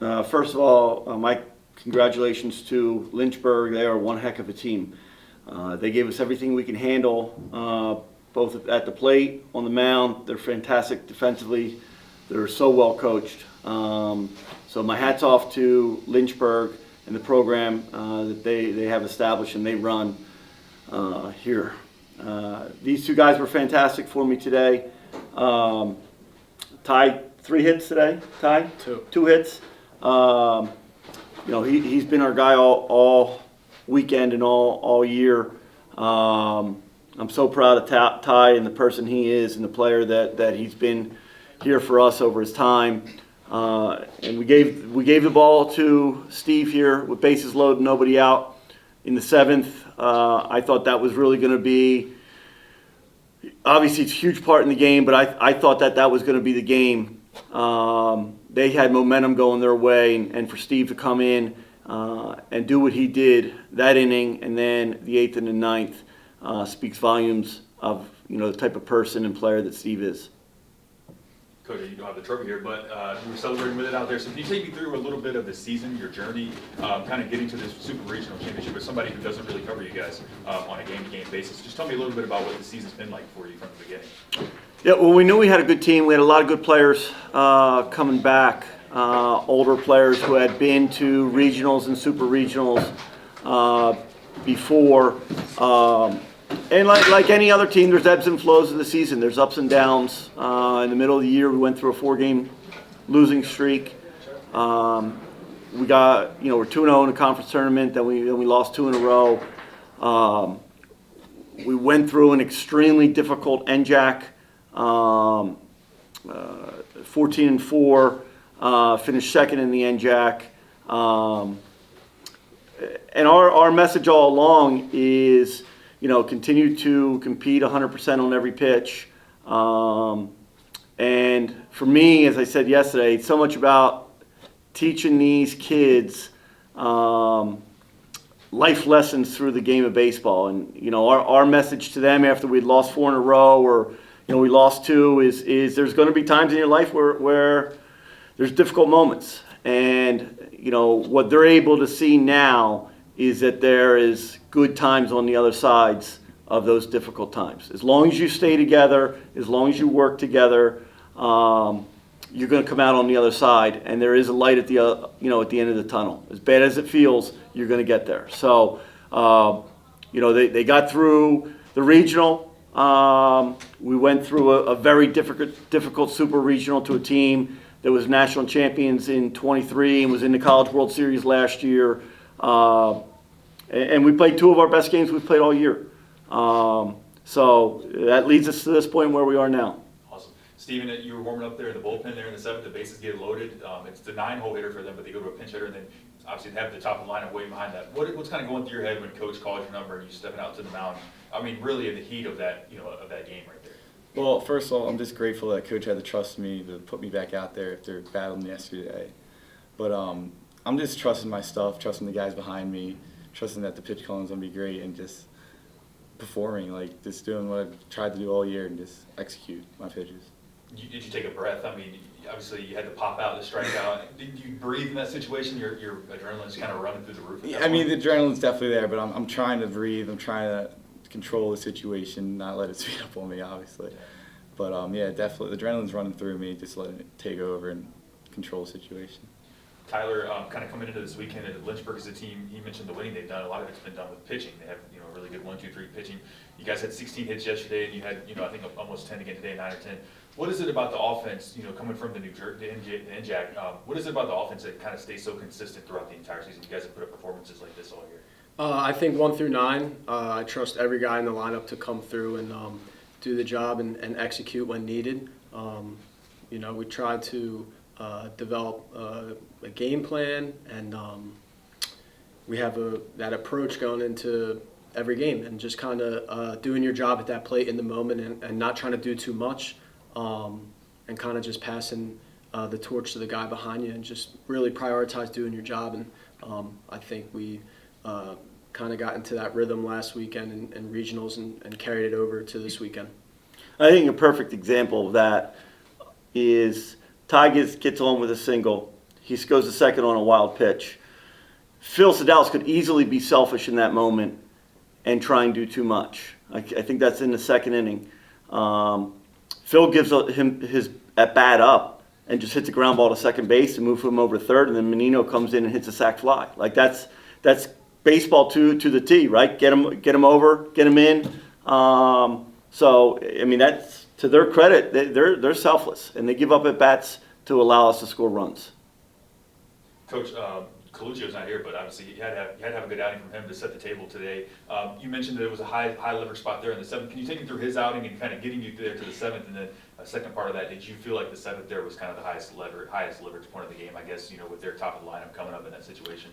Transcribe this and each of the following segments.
First of all, Mike, congratulations to Lynchburg. They are one heck of a team. They gave us everything we can handle, both at the plate, on the mound. They're fantastic defensively. They're so well coached. So my hat's off to Lynchburg and the program that they have established and they run here. These two guys were fantastic for me today. Ty, 3 hits today. Ty? 2 hits. He's been our guy all weekend and all year. I'm so proud of Ty and the person he is and the player that he's been here for us over his time. And we gave the ball to Steve here with bases loaded, nobody out in the 7th. I thought that was really going to be, obviously it's a huge part in the game, but I thought that was going to be the game. They had momentum going their way, and for Steve to come in and do what he did that inning, and then the 8th and the 9th speaks volumes of the type of person and player that Steve is. Coach, you don't have the trophy here, but you were celebrating with it out there. So can you take me through a little bit of the season, your journey, kind of getting to this super regional championship with somebody who doesn't really cover you guys on a game-to-game basis? Just tell me a little bit about what the season's been like for you from the beginning. Yeah, well, we knew we had a good team. We had a lot of good players coming back, older players who had been to regionals and super regionals before. And like any other team, there's ebbs and flows of the season. There's ups and downs. In the middle of the year, we went through a 4-game losing streak. We got, we're 2-0 in a conference tournament. Then we lost 2 in a row. We went through an extremely difficult NJAC. 14-4, finished 2nd in the NJAC. And our message all along is, continue to compete 100% on every pitch. And for me, as I said yesterday, it's so much about teaching these kids life lessons through the game of baseball. And, our message to them after we'd lost 4 in a row or we lost 2 is there's going to be times in your life where there's difficult moments. And, what they're able to see now is that there is good times on the other sides of those difficult times. As long as you stay together, as long as you work together, you're going to come out on the other side, and there is a light at the at the end of the tunnel. As bad as it feels, you're going to get there. So, they got through the regional. We went through a very difficult super regional to a team that was national champions in 23 and was in the College World Series last year. And we played 2 of our best games we've played all year. So that leads us to this point where we are now. Awesome. Steven, you were warming up there in the bullpen there in the 7th. The bases get loaded. It's the 9-hole hitter for them, but they go to a pinch hitter, and then obviously they have the top of the lineup way behind that. What's kind of going through your head when Coach calls your number and you stepping out to the mound? I mean, really in the heat of that, of that game right there. Well, first of all, I'm just grateful that Coach had to trust me to put me back out there after battling yesterday. But I'm just trusting my stuff, trusting the guys behind me, trusting that the pitch calling's gonna be great, and just performing, just doing what I've tried to do all year and just execute my pitches. Did you take a breath? I mean, obviously you had to pop out, the strikeout. Did you breathe in that situation? Your adrenaline's kind of running through the roof. Yeah, I mean, the adrenaline's definitely there, but I'm trying to breathe. I'm trying to control the situation, not let it speed up on me, obviously. But yeah, definitely, the adrenaline's running through me, just letting it take over and control the situation. Tyler, kind of coming into this weekend, Lynchburg is a team, he mentioned the winning they've done. A lot of it's been done with pitching. They have, really good 1-2-3 pitching. You guys had 16 hits yesterday, and you had, I think almost 10 again today, 9 or 10. What is it about the offense, coming from the NJAC, what is it about the offense that kind of stays so consistent throughout the entire season? You guys have put up performances like this all year. I think 1 through 9, I trust every guy in the lineup to come through and do the job and execute when needed. We try to develop a game plan, and we have that approach going into every game, and just kind of doing your job at that plate in the moment, and not trying to do too much, and kind of just passing the torch to the guy behind you, and just really prioritize doing your job. And I think we kind of got into that rhythm last weekend in regionals and carried it over to this weekend. I think a perfect example of that is Ty gets on with a single. He goes to second on a wild pitch. Phil Sedalis could easily be selfish in that moment and try and do too much. I think that's in the second inning. Phil gives him his at bat up and just hits a ground ball to second base and moves him over to third, and then Menino comes in and hits a sac fly. Like that's baseball to the T, right? Get him over, get him in. So I mean, that's to their credit. They're selfless and they give up at bats to allow us to score runs. Coach, Coluccio's not here, but obviously you had to have a good outing from him to set the table today. You mentioned that it was a high leverage spot there in the seventh. Can you take me through his outing and kind of getting you there to the seventh? And then a second part of that, did you feel like the seventh there was kind of the highest leverage point of the game? I guess with their top of the lineup coming up in that situation.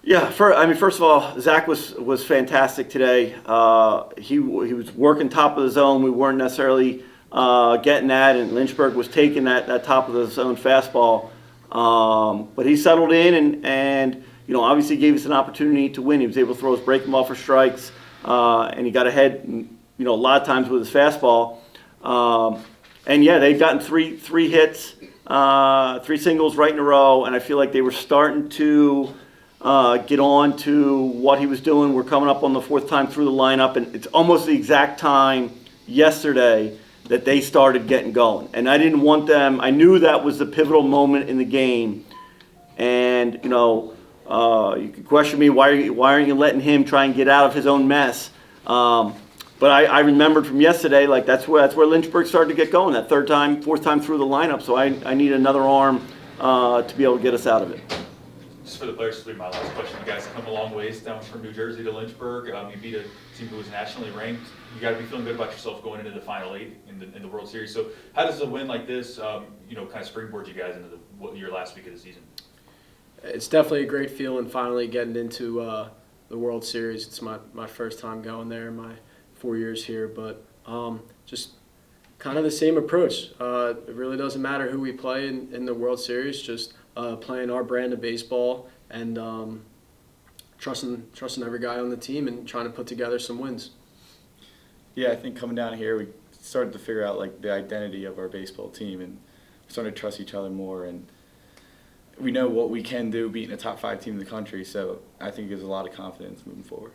Yeah, first of all, Zach was fantastic today. He was working top of the zone. We weren't necessarily getting that, and Lynchburg was taking that top of the zone fastball. But he settled in and obviously gave us an opportunity to win. He was able to throw his breaking ball for strikes, and he got ahead, a lot of times with his fastball. And yeah, they've gotten three hits, 3 singles right in a row, and I feel like they were starting to get on to what he was doing. We're coming up on the 4th time through the lineup, and it's almost the exact time yesterday that they started getting going. And I didn't want them, I knew that was the pivotal moment in the game. And, you could question me, why aren't you letting him try and get out of his own mess? But I remembered from yesterday, like that's where Lynchburg started to get going, that 3rd time, 4th time through the lineup. So I need another arm to be able to get us out of it. Just for the players, this will be my last question. You guys have come a long ways down from New Jersey to Lynchburg. You beat a team who was nationally ranked. You got to be feeling good about yourself going into the Final 8 in the World Series. So how does a win like this, kind of springboard you guys into your last week of the season? It's definitely a great feeling finally getting into the World Series. It's my first time going there in my 4 years here, but just kind of the same approach. It really doesn't matter who we play in the World Series, just playing our brand of baseball and trusting every guy on the team and trying to put together some wins. Yeah, I think coming down here, we started to figure out like the identity of our baseball team and started to trust each other more. And we know what we can do beating a top 5 team in the country, so I think it gives a lot of confidence moving forward.